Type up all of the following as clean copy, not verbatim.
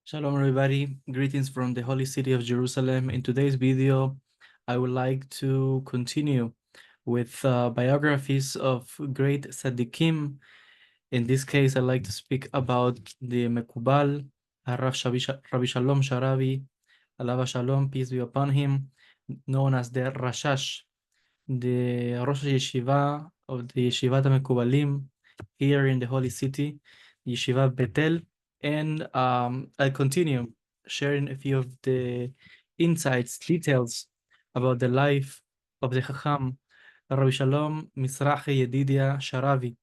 Shalom everybody, greetings from the holy city of Jerusalem. In today's video, I would like to continue with biographies of great tzaddikim. In this case, I'd like to speak about the Mekubal, Rabbi Shalom Sharabi, Alav Shalom, peace be upon him, known as the Rashash, the Rosh Yeshiva of the Yeshivat HaMekubalim here in the holy city, Yeshiva Betel. And I'll continue sharing a few of the insights, details about the life of the Chacham, Rabbi Shalom Mizrahi Yedidia Sharabi.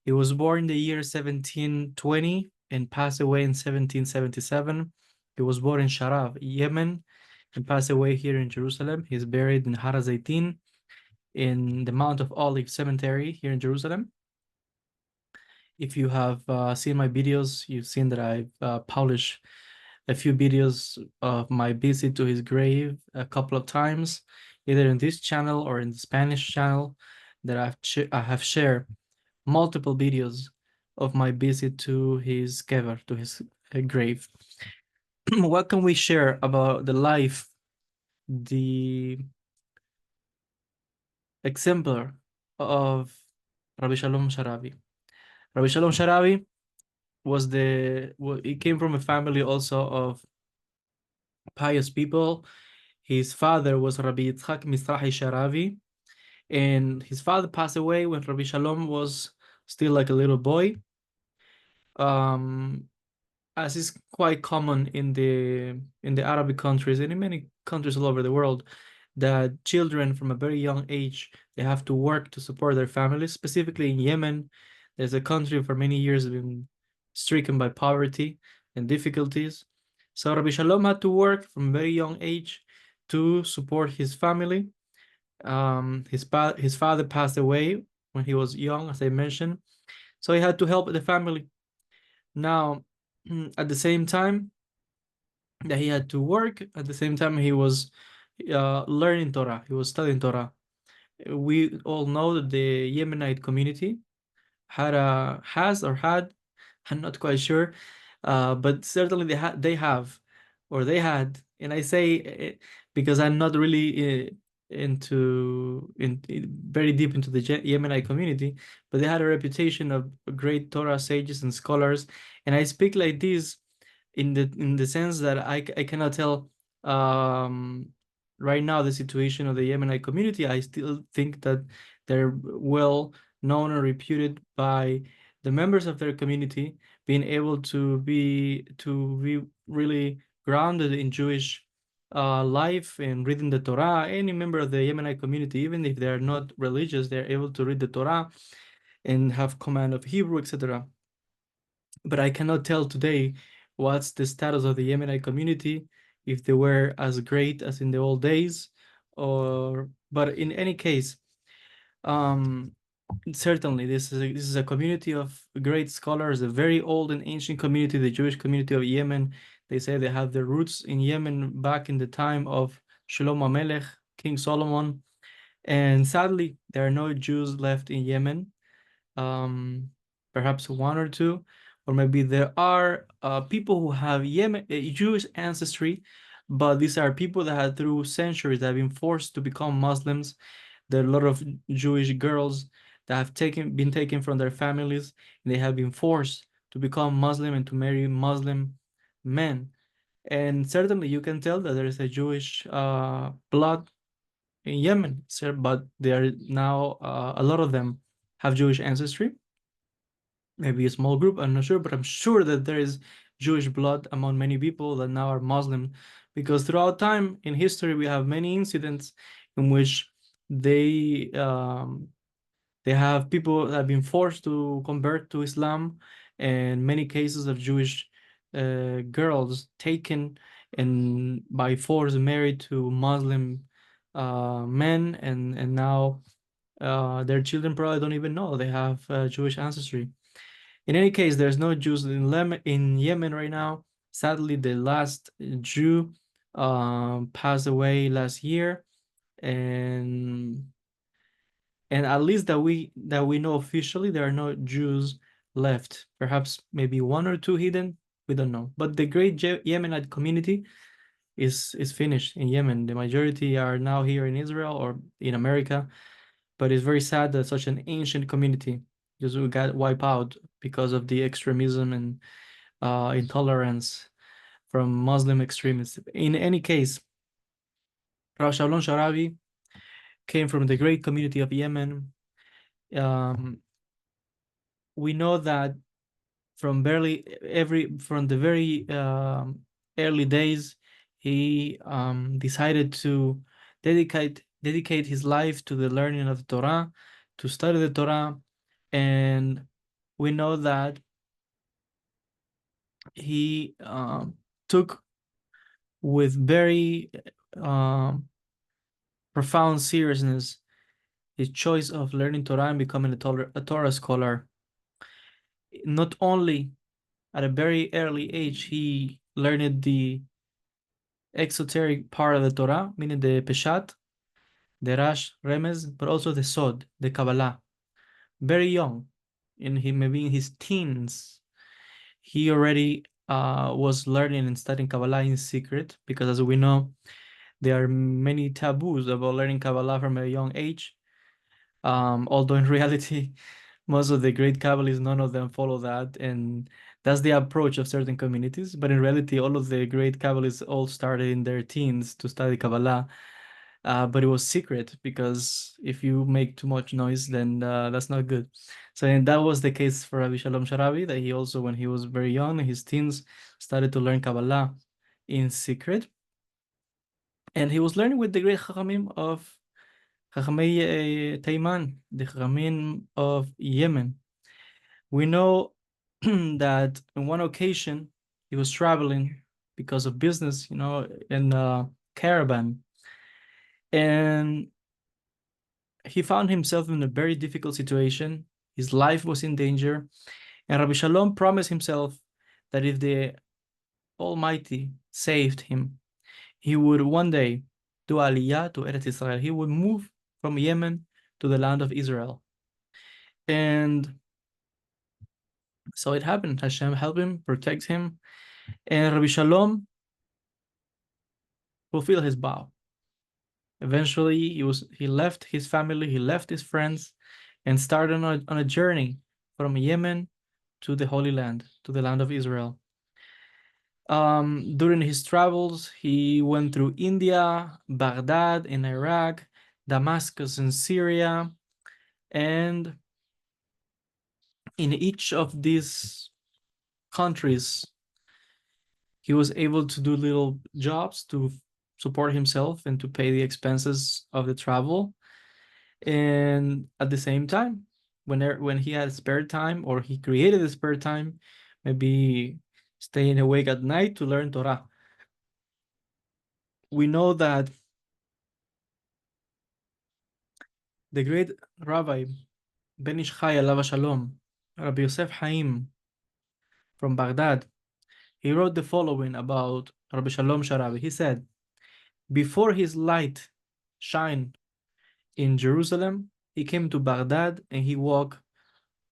He was born in the year 1720 and passed away in 1777. He was born in Sharab, Yemen, and passed away here in Jerusalem. He's buried in Har HaZeitin in the Mount of Olives Cemetery here in Jerusalem. If you have seen my videos, you've seen that I've published a few videos of my visit to his grave a couple of times, either in this channel or in the Spanish channel, that I have shared multiple videos of my visit to his kever, to his grave. What can we share about the life, the exemplar of Rabbi Shalom Sharabi? Rabbi Shalom Sharabi he came from a family also of pious people. His father was Rabbi Yitzchak Mizrahi Sharabi, and his father passed away when Rabbi Shalom was still like a little boy. As is quite common in the Arabic countries and in many countries all over the world, that children from a very young age, they have to work to support their families. Specifically in Yemen, there's a country for many years been stricken by poverty and difficulties. So Rabbi Shalom had to work from a very young age to support his family. His father passed away when he was young, as I mentioned, so he had to help the family. Now, at the same time that he had to work, at the same time he was learning Torah, he was studying Torah. We all know that the Yemenite community has or had, I'm not quite sure, but certainly they had, and I say because I'm not really very deep into the Yemenite community, but they had a reputation of great Torah sages and scholars. And I speak like this in the sense that I cannot tell right now the situation of the Yemenite community. I still think that they're well known and reputed by the members of their community being able to be really grounded in Jewish life and reading the Torah. Any member of the Yemenite community, even if they're not religious, they're able to read the Torah and have command of Hebrew, etc. But I cannot tell today what's the status of the Yemenite community, if they were as great as in the old days, but in any case, certainly this is a community of great scholars, a very old and ancient community, the Jewish community of Yemen. They say they have their roots in Yemen back in the time of Shlomo Melech, King Solomon, and sadly there are no Jews left in Yemen. Perhaps one or two, or maybe there are people who have Jewish ancestry, but these are people that had through centuries that have been forced to become Muslims. There are a lot of Jewish girls that have been taken from their families, and they have been forced to become Muslim and to marry Muslim men. And certainly you can tell that there is a Jewish blood in Yemen, but there are now a lot of them have Jewish ancestry. Maybe a small group, I'm not sure, but I'm sure that there is Jewish blood among many people that now are Muslim, because throughout time in history we have many incidents in which they have people that have been forced to convert to Islam, and many cases of Jewish girls taken and by force married to Muslim men, and now their children probably don't even know they have Jewish ancestry. In any case, there's no Jews in Yemen right now. Sadly, the last Jew passed away last year, and at least that we know officially, there are no Jews left. Perhaps maybe one or two hidden, We don't know. But the great Yemenite community is finished in Yemen. The majority are now here in Israel or in America. But it's very sad that such an ancient community just got wiped out because of the extremism and intolerance from Muslim extremists. In any case, Rabbi Shalom Sharabi came from the great community of Yemen. We know that from the very early days, he decided to dedicate his life to the learning of the Torah, to study the Torah, and we know that he took with very profound seriousness his choice of learning Torah and becoming a Torah scholar. Not only at a very early age, he learned the exoteric part of the Torah, meaning the Peshat, the Rash, Remez, but also the Sod, the Kabbalah. Very young, maybe in his teens, he already was learning and studying Kabbalah in secret, because as we know, there are many taboos about learning Kabbalah from a young age. Although in reality, most of the great Kabbalists, none of them follow that, and that's the approach of certain communities. But in reality, all of the great Kabbalists all started in their teens to study Kabbalah, but it was secret, because if you make too much noise, then that's not good. So and that was the case for Rabbi Shalom Sharabi, that he also, when he was very young, in his teens, started to learn Kabbalah in secret. And he was learning with the great Chachamim of Chachamei Taiman, the Chachamim of Yemen. We know that on one occasion he was traveling because of business, in a caravan, and he found himself in a very difficult situation. His life was in danger, and Rabbi Shalom promised himself that if the Almighty saved him, he would one day do Aliyah to Eretz Israel. He would move from Yemen to the land of Israel. And so it happened. Hashem helped him, protect him, and Rabbi Shalom fulfilled his vow. Eventually, he left his family, he left his friends, and started on a journey from Yemen to the Holy Land, to the land of Israel. During his travels, he went through India, Baghdad in Iraq, Damascus in Syria, and in each of these countries, he was able to do little jobs to support himself and to pay the expenses of the travel. And at the same time, when he had spare time, or he created a spare time, maybe staying awake at night to learn Torah. We know that the great Rabbi Ben Ish Chai alav Shalom, Rabbi Yosef Haim from Baghdad, he wrote the following about Rabbi Shalom Sharabi. He said, before his light shine in Jerusalem, he came to Baghdad and he walked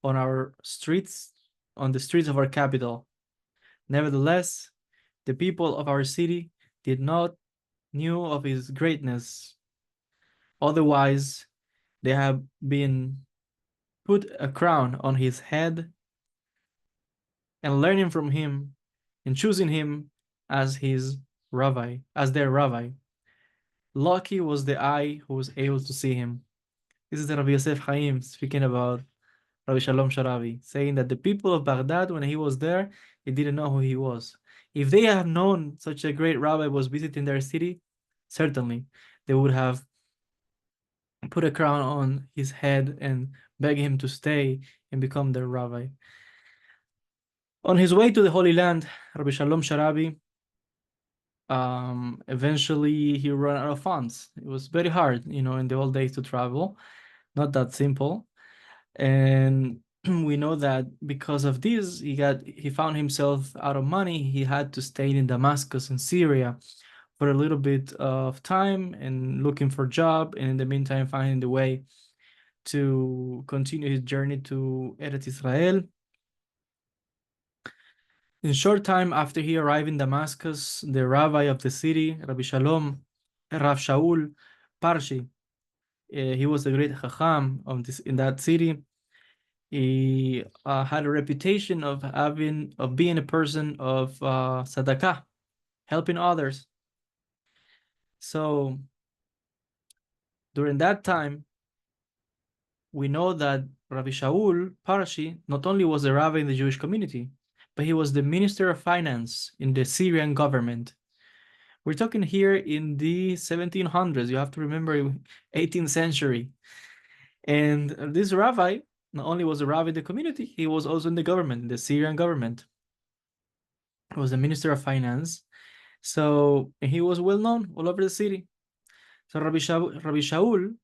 on the streets of our capital. Nevertheless, the people of our city did not knew of his greatness. Otherwise, they have been put a crown on his head and learning from him and choosing him as their rabbi. Lucky was the eye who was able to see him. This is Rabbi Yosef Chaim speaking about Rabbi Shalom Sharabi, saying that the people of Baghdad, when he was there, they didn't know who he was. If they had known such a great rabbi was visiting their city, certainly they would have put a crown on his head and beg him to stay and become their rabbi. On his way to the Holy Land, Rabbi Shalom Sharabi, eventually he ran out of funds. It was very hard, in the old days to travel, not that simple. And we know that because of this, he found himself out of money. He had to stay in Damascus in Syria for a little bit of time and looking for a job, and in the meantime finding the way to continue his journey to Eretz Israel. In short time after he arrived in Damascus, the rabbi of the city, Rabbi Shalom, Rav Shaul Parshi, he was a great chacham in that city. He had a reputation of being a person of tzedakah, helping others. So during that time, we know that Rabbi Shaul Parshi not only was a rabbi in the Jewish community, but he was the minister of finance in the Syrian government. We're talking here in the 1700s. You have to remember 18th century. And this rabbi not only was a rabbi in the community, he was also in the government, the Syrian government. He was the minister of finance. So he was well known all over the city. So Rabbi Shaul,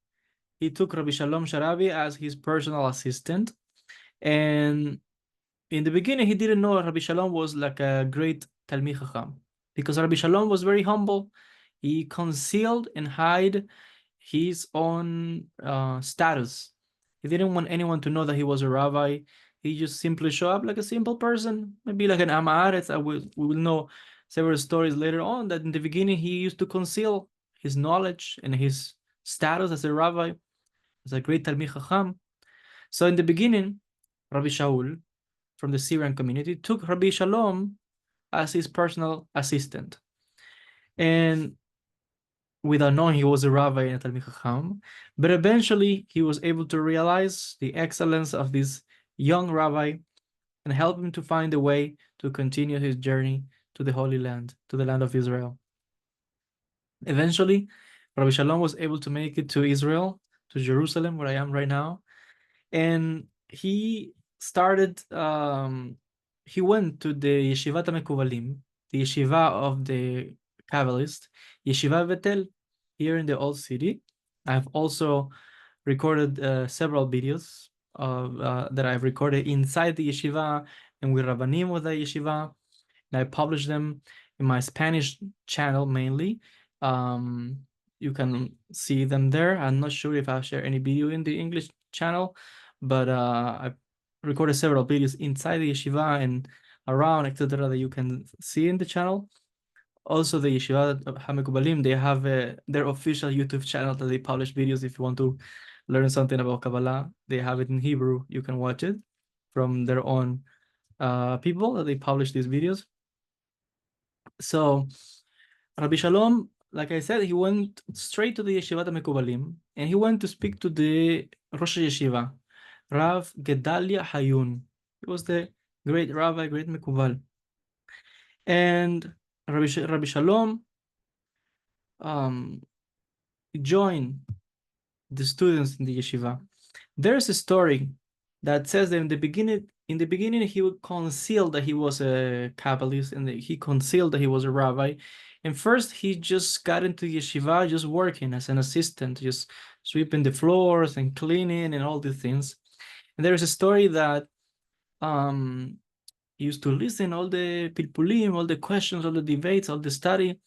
he took Rabbi Shalom Sharabi as his personal assistant. And in the beginning, he didn't know Rabbi Shalom was like a great Talmid Chacham, because Rabbi Shalom was very humble. He concealed and hid his own status. He didn't want anyone to know that he was a rabbi. He just simply showed up like a simple person, maybe like an Amaretz. We will know several stories later on that in the beginning he used to conceal his knowledge and his status as a rabbi, as a great Talmid Chacham. So in the beginning, Rabbi Shaul from the Syrian community took Rabbi Shalom as his personal assistant. And without knowing he was a rabbi and a Talmid Chacham, but eventually he was able to realize the excellence of this young rabbi and help him to find a way to continue his journey to the Holy Land, to the land of Israel. Eventually, Rabbi Shalom was able to make it to Israel, to Jerusalem, where I am right now, and he started, he went to the Yeshivat HaMekubalim, the yeshiva of the Kabbalist, Yeshiva Betel, here in the Old City. I've also recorded several videos that I've recorded inside the yeshiva and with Rabbanim of the yeshiva, and I published them in my Spanish channel mainly. You can see them there. I'm not sure if I'll share any video in the English channel, but I recorded several videos inside the yeshiva and around, etc., that you can see in the channel. Also, the Yeshiva HaMekubalim, they have their official YouTube channel that they publish videos. If you want to learn something about Kabbalah, they have it in Hebrew. You can watch it from their own people that they publish these videos. So Rabbi Shalom, like I said, he went straight to the Yeshivat HaMekubalim, and he went to speak to the Rosh Yeshiva, Rav Gedalia Hayun. He was the great rabbi, great Mekubal. And Rabbi Shalom joined the students in the yeshiva. There's a story that says that in the beginning he would conceal that he was a Kabbalist, and he concealed that he was a rabbi. And first he just got into yeshiva just working as an assistant, just sweeping the floors and cleaning and all these things. And there is a story that he used to listen all the pilpulim, all the questions, all the debates, all the study.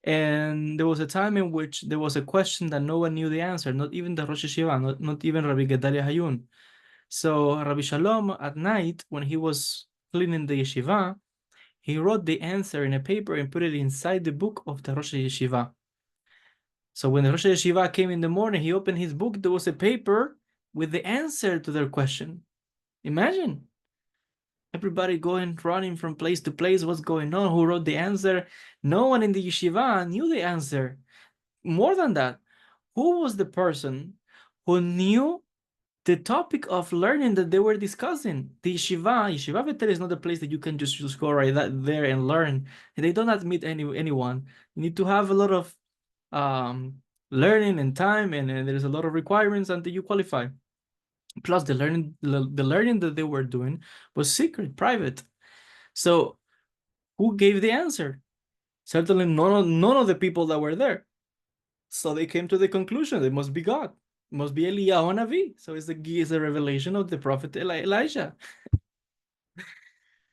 And there was a time in which there was a question that no one knew the answer, not even the Rosh Yeshiva, not even Rabbi Gedalia Hayun. So Rabbi Shalom, at night, when he was cleaning the yeshiva, he wrote the answer in a paper and put it inside the book of the Rosh Yeshiva. So when the Rosh Yeshiva came in the morning, he opened his book, there was a paper with the answer to their question. Imagine. Everybody going, running from place to place, what's going on, who wrote the answer? No one in the yeshiva knew the answer. More than that, who was the person who knew the topic of learning that they were discussing? The Yeshiva Betel is not a place that you can just go right there and learn. They don't admit anyone. You need to have a lot of learning and time, and there's a lot of requirements until you qualify. Plus, the learning that they were doing was secret, private. So, who gave the answer? Certainly, none of the people that were there. So they came to the conclusion it must be God, it must be Eliyahu Navi. So it's a revelation of the prophet Elijah.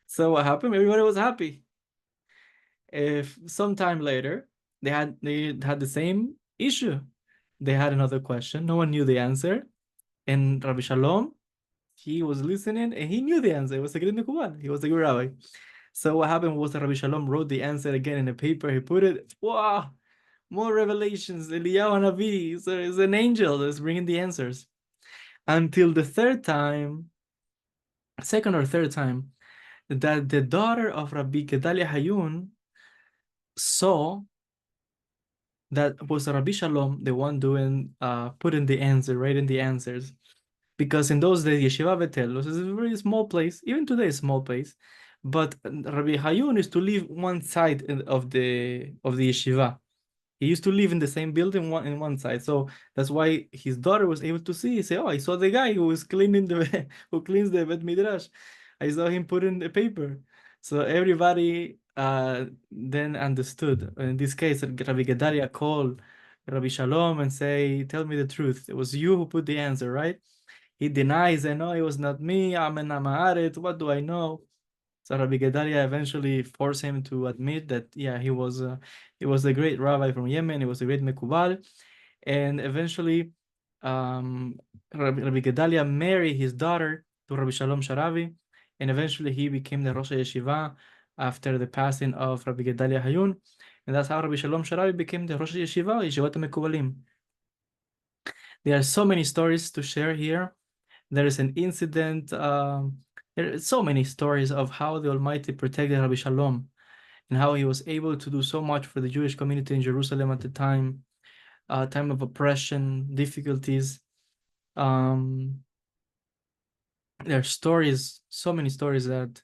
So what happened? Everybody was happy. If sometime later they had the same issue, they had another question. No one knew the answer. And Rabbi Shalom, he was listening and he knew the answer. It was a great Mekubal. He was a good rabbi. So what happened was that Rabbi Shalom wrote the answer again in a paper. He put it, wow, more revelations. Eliyahu Hanavi, so it's an angel that's bringing the answers. Until the third time, second or third time, that the daughter of Rabbi Gedalia Hayun saw that was Rabbi Shalom, the one doing, putting the answer, writing the answers. Because in those days, Yeshiva Betel was a very small place, even today, a small place. But Rabbi Hayun used to live one side of the yeshiva. He used to live in the same building in one side, so that's why his daughter was able to see. He say, "Oh, I saw the guy who was cleaning the who cleans the Bet Midrash. I saw him put in the paper." So everybody then understood. In this case, Rabbi Gedalia called Rabbi Shalom and say, "Tell me the truth. It was you who put the answer, right?" He denies, and no, it was not me. Amen Amaret. What do I know? So Rabbi Gedalia eventually forced him to admit that, yeah, he was a great rabbi from Yemen. He was a great Mekubal, and eventually, Rabbi Gedalia married his daughter to Rabbi Shalom Sharabi, and eventually he became the Rosh Yeshiva after the passing of Rabbi Gedalia Hayun, and that's how Rabbi Shalom Sharabi became the Rosh Yeshiva, Yeshivat Mekubalim. There are so many stories to share here. There is an incident. There are so many stories of how the Almighty protected Rabbi Shalom and how he was able to do so much for the Jewish community in Jerusalem at the time, time of oppression, difficulties. There are stories, so many stories, that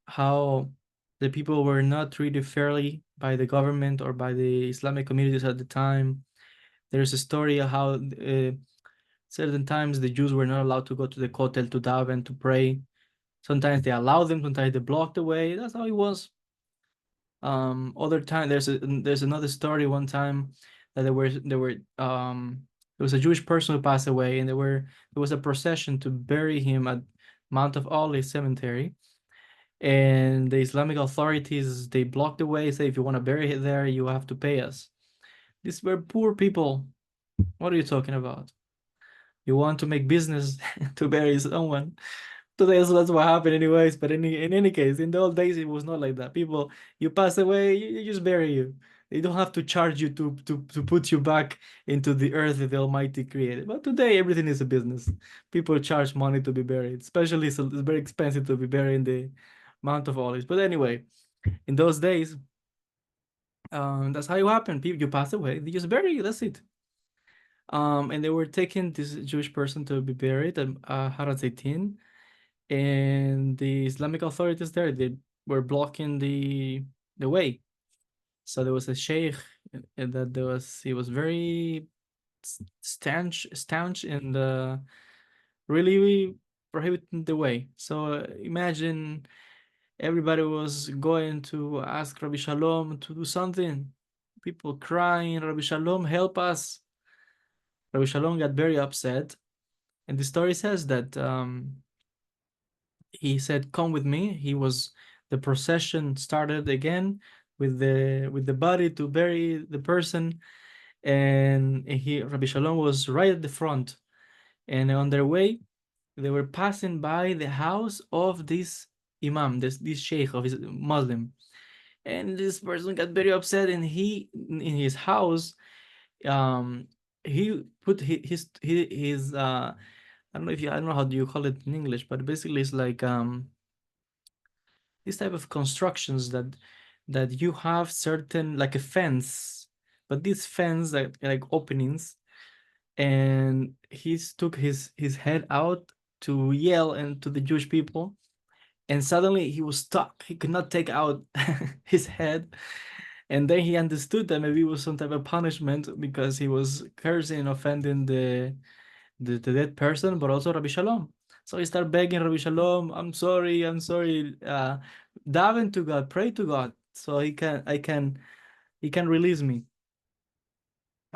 how the people were not treated fairly by the government or by the Islamic communities at the time. There's a story of how certain times the Jews were not allowed to go to the Kotel to daven, to pray. Sometimes they allowed them, sometimes they blocked the way. That's how it was. Other time there's another story. One time that there was a Jewish person who passed away, and there was a procession to bury him at Mount of Olives Cemetery, and the Islamic authorities, they blocked the way, say if you want to bury it there, you have to pay us. These were poor people. What are you talking about? You want to make business to bury someone? Today, so that's what happened anyways. But in any case, in the old days, it was not like that. People, you pass away, you just bury you. They don't have to charge you to put you back into the earth that the Almighty created. But today, everything is a business. People charge money to be buried, especially it's very expensive to be buried in the Mount of Olives. But anyway, in those days, that's how it happened. People, you pass away, they just bury you. That's it. And they were taking this Jewish person to be buried at Har HaZeitin, and the Islamic authorities there, they were blocking the way. So there was a sheikh that he was very staunch in the really prohibiting the way. So imagine everybody was going to ask Rabbi Shalom to do something. People crying, Rabbi Shalom, help us. Rabbi Shalom got very upset, and the story says that he said, "Come with me." The procession started again with the body to bury the person, and Rabbi Shalom was right at the front, and on their way, they were passing by the house of this imam, this sheikh of his Muslim, and this person got very upset, and in his house, he put his I don't know I don't know how do you call it in English, but basically it's like these type of constructions that you have certain, like a fence, but this fence like openings, and he took his head out to yell and to the Jewish people, and suddenly he was stuck. He could not take out his head, and then he understood that maybe it was some type of punishment because he was cursing and offending the dead person, but also Rabbi Shalom. So he started begging Rabbi Shalom, I'm sorry, daven to God, pray to God, so he can release me.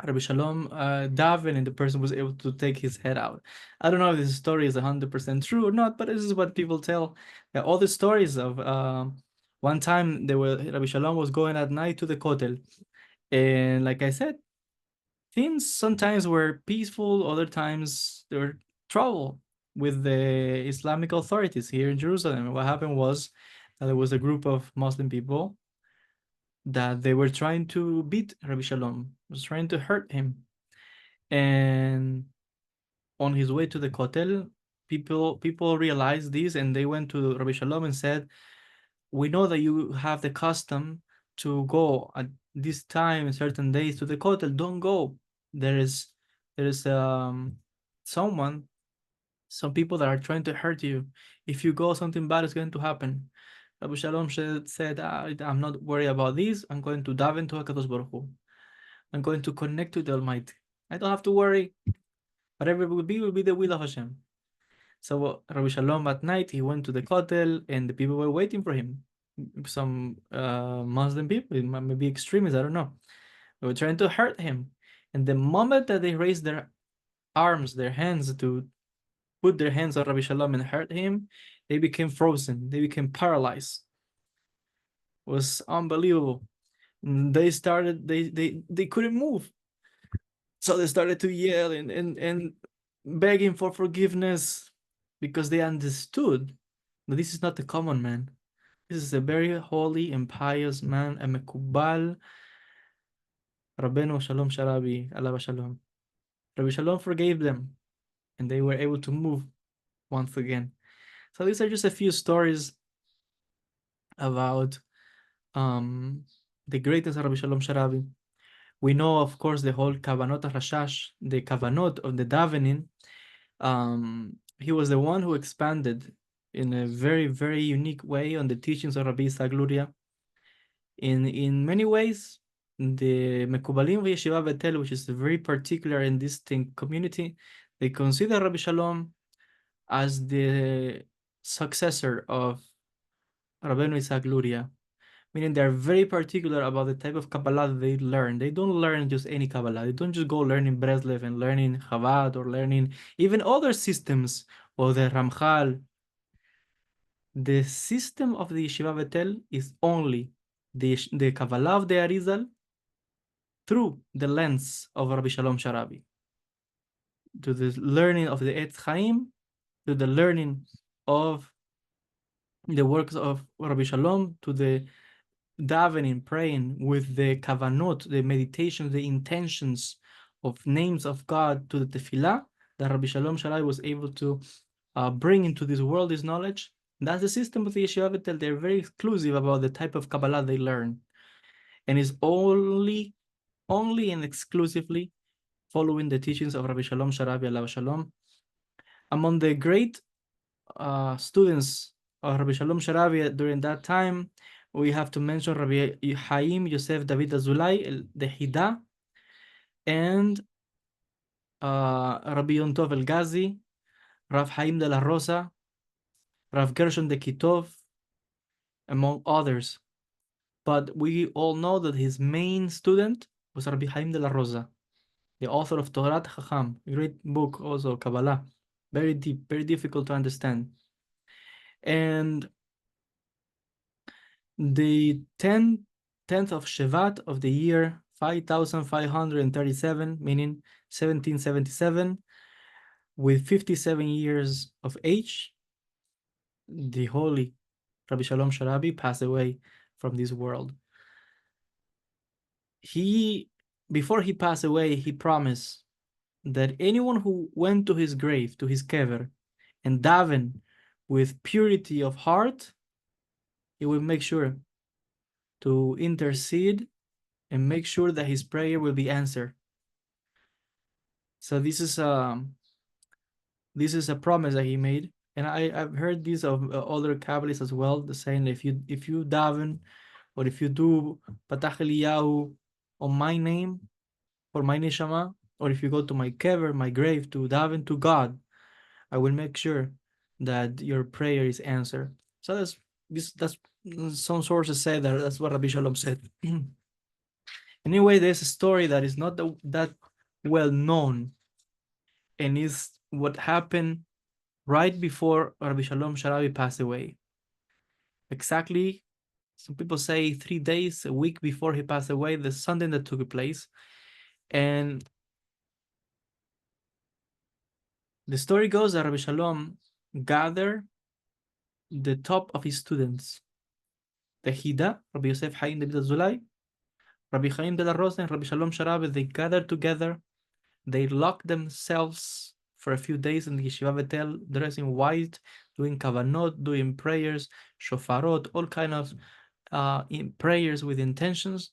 Rabbi Shalom daven, and the person was able to take his head out. I don't know if this story is 100% true or not, but this is what people tell. All the stories of one time Rabbi Shalom was going at night to the Kotel, and like I said, things sometimes were peaceful, other times there were trouble with the Islamic authorities here in Jerusalem. What happened was There was a group of Muslim people that they were trying to beat Rabbi Shalom, was trying to hurt him. And on his way to the kotel, people realized this, and they went to Rabbi Shalom and said, "We know that you have the custom to go at this time, certain days, to the kotel. Don't go. There is someone, some people that are trying to hurt you. If you go, something bad is going to happen." Rabbi Shalom said, "I'm not worried about this. I'm going to daven to HaKadosh Baruch Hu. I'm going to connect to the Almighty. I don't have to worry. Whatever will be the will of Hashem." So Rabbi Shalom at night, he went to the kotel, and the people were waiting for him. Some Muslim people, maybe extremists, I don't know. They were trying to hurt him. And the moment that they raised their arms, their hands, to put their hands on Rabbi Shalom and hurt him, they became frozen. They became paralyzed. It was unbelievable. They started, they couldn't move. So they started to yell and begging for forgiveness, because they understood that this is not a common man. This is a very holy and pious man, a Mekubal, Rabbi Shalom Sharabi, Allah Shalom. Rabbi Shalom forgave them, and they were able to move once again. So these are just a few stories about the greatest Rabbi Shalom Sharabi. We know, of course, the whole Kavanot Rashash, the Kavanot of the davening. He was the one who expanded in a very, very unique way on the teachings of Rabbi Sagluria. In many ways, the Mekubalim Yeshiva Betel, which is a very particular and distinct community, they consider Rabbi Shalom as the successor of Rabbeinu Isaac Luria, meaning they're very particular about the type of Kabbalah they learn. They don't learn just any Kabbalah. They don't just go learning Breslev and learning Chabad or learning even other systems or the Ramchal. The system of the Yeshiva Betel is only the Kabbalah of the Arizal through the lens of Rabbi Shalom Sharabi, to the learning of the Etz Chaim, to the learning of the works of Rabbi Shalom, to the davening, praying with the kavanot, the meditation, the intentions of names of God, to the tefillah that Rabbi Shalom Sharabi was able to bring into this world, this knowledge. That's the system of the Yeshiva Betel. They're very exclusive about the type of Kabbalah they learn, and is only and exclusively following the teachings of Rabbi Shalom Sharabi, Allah Shalom. Among the great students of Rabbi Shalom Sharabi during that time, we have to mention Rabbi Haim Yosef David Azulay, the Hida, and Rabbi Yom Tov El Ghazi, Rav Haim de la Rosa, Rav Gershon de Kitov, among others. But we all know that his main student was Rabbi Haim de la Rosa, the author of Torah Chacham, a great book also, Kabbalah, very deep, very difficult to understand. And the 10th of Shevat of the year 5537, meaning 1777, with 57 years of age, the holy Rabbi Shalom Sharabi passed away from this world. Before he passed away, he promised that anyone who went to his grave, to his kever, and daven with purity of heart, he will make sure to intercede and make sure that his prayer will be answered. So this is a promise that he made, and I've heard this of other Kabbalists as well, the saying, if you daven, or if you do Patach Eliyahu on my name, for my neshama, or if you go to my kever, my grave, to daven to God, I will make sure that your prayer is answered. So that's some sources say that that's what Rabbi Shalom said. Anyway, there's a story that is not that well known, and is what happened right before Rabbi Shalom Sharabi passed away. Exactly, some people say 3 days, a week before he passed away, the Sunday that took place. And the story goes that Rabbi Shalom gathered the top of his students, the Hida, Rabbi Yosef Haim Benhabib, Rabbi Chaim de la Rosa, and Rabbi Shalom Sharabi, they gathered together. They locked themselves for a few days in the Yeshiva Betel, dressed in white, doing kavanot, doing prayers, shofarot, all kind of prayers with intentions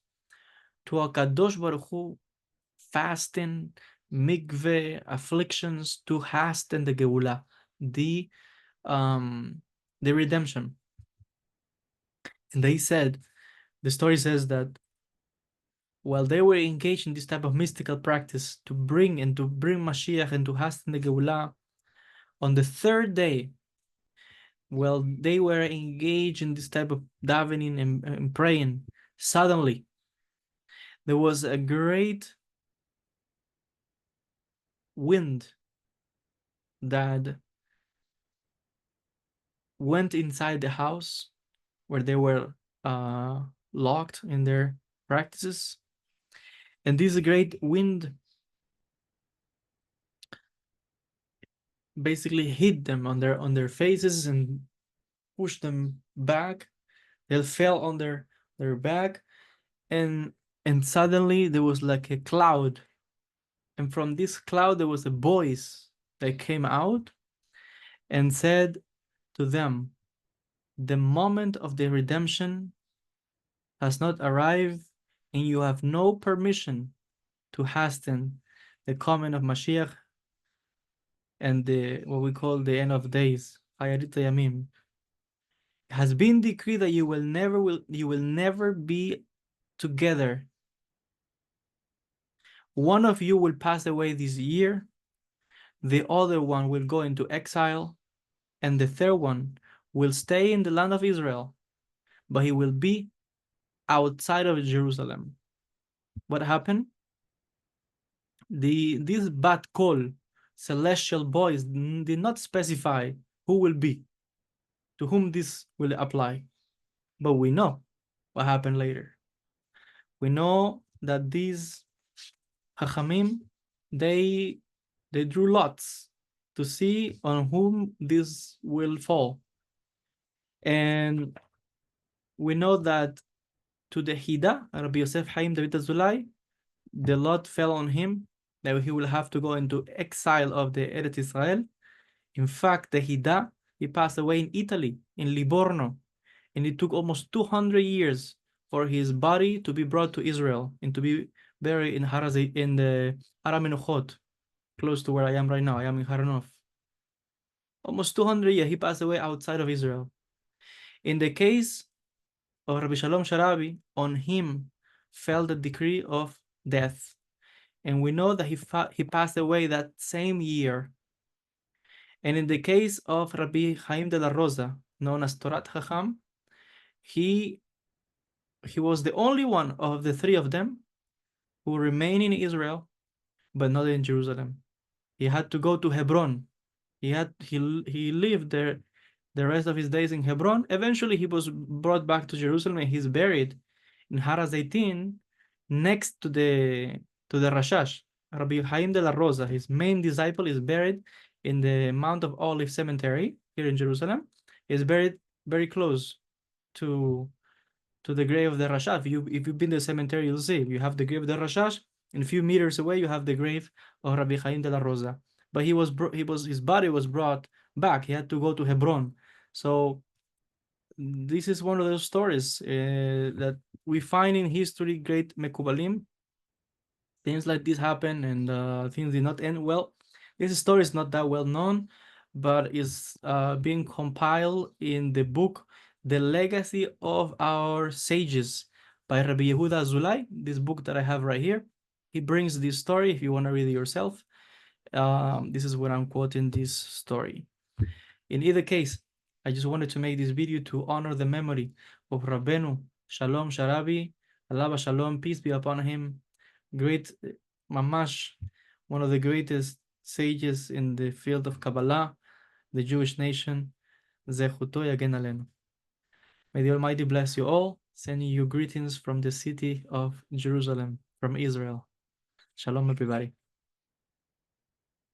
to Kadosh Baruch Hu, fasting, mikveh, afflictions, to hasten the Geulah, the redemption. And they said, the story says that while they were engaged in this type of mystical practice to bring Mashiach and to hasten the Geulah, on the third day, while they were engaged in this type of davening and praying, suddenly there was a great wind that went inside the house where they were locked in their practices. And this great wind basically hit them on their faces and pushed them back. They fell on their back, and suddenly there was like a cloud, and from this cloud there was a voice that came out and said to them, the moment of the redemption has not arrived, and you have no permission to hasten the coming of Mashiach and the what we call the end of days, Hayarit Yamim. It has been decreed that you will never be together. One of you will pass away this year, the other one will go into exile, and the third one will stay in the land of Israel, but he will be outside of Jerusalem. What happened? This bat call, celestial voice, did not specify who will be, to whom this will apply. But we know what happened later. We know that these Chachamim, they drew lots to see on whom this will fall. And we know that to the Hida, Rabbi Yosef Haim Benhabib, the lot fell on him, that he will have to go into exile of the Eretz Israel. In fact, the Hida, he passed away in Italy, in Livorno, and it took almost 200 years for his body to be brought to Israel and to be buried in in the Har HaMenuchot, close to where I am right now. I am in Har Nof. Almost 200 years, he passed away outside of Israel. In the case of Rabbi Shalom Sharabi, on him fell the decree of death. And we know that he passed away that same year. And in the case of Rabbi Chaim de la Rosa, known as Torat Chacham, he was the only one of the three of them who remained in Israel, but not in Jerusalem. He had to go to Hebron. He lived there the rest of his days in Hebron. Eventually, he was brought back to Jerusalem, and he's buried in Har HaZeitin, next to the Rashash. Rabbi Chaim de la Rosa, his main disciple, is buried in the Mount of Olives Cemetery here in Jerusalem. He's buried very close to the grave of the Rashash. If you've been to the cemetery, you'll see you have the grave of the Rashash, and a few meters away you have the grave of Rabbi Chaim de la Rosa. But his body was brought back. He had to go to Hebron. So this is one of those stories that we find in history. Great Mekubalim, things like this happen, and things did not end well. This story is not that well known, but is being compiled in the book The Legacy of Our Sages by Rabbi Yehuda Azulai, this book that I have right here. He brings this story if you want to read it yourself. This is where I'm quoting this story. In either case, I just wanted to make this video to honor the memory of Rabbeinu Shalom Sharabi, Allah Shalom, peace be upon him. Great, mamash, one of the greatest sages in the field of Kabbalah, the Jewish nation. Zechuto yagen alenu. May the Almighty bless you all, sending you greetings from the city of Jerusalem, from Israel. Shalom, everybody.